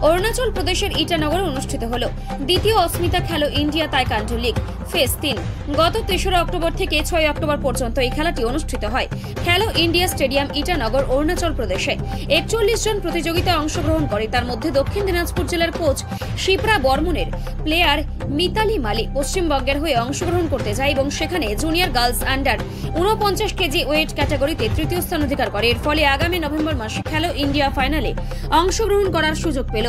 অরুণাচল প্রদেশের ইটানগরে অনুষ্ঠিত হল দ্বিতীয় অস্মিতা খেলো ইন্ডিয়া তাইকান্ডু লীগ ফেজ 3। গত 3রা অক্টোবর থেকে 6 অক্টোবর পর্যন্ত এই খেলাটি অনুষ্ঠিত হয় খেলো ইন্ডিয়া স্টেডিয়াম ইটানগর, অরুণাচল প্রদেশে। 41 জন প্রতিযোগিতায় অংশগ্রহণ করে। তার মধ্যে দক্ষিণ দিনাজপুর জেলার কোচ শিপ্রা বর্মনের প্লেয়ার মিতালি মালি পশ্চিমবঙ্গের হয়ে অংশগ্রহণ করতে যায় এবং সেখানে junior girls under 49 kg weight ক্যাটাগরিতে তৃতীয় স্থান অধিকার করে। এর ফলে আগামী নভেম্বর মাসে খেলো ইন্ডিয়া ফাইনালে অংশগ্রহণ করার সুযোগ পেল।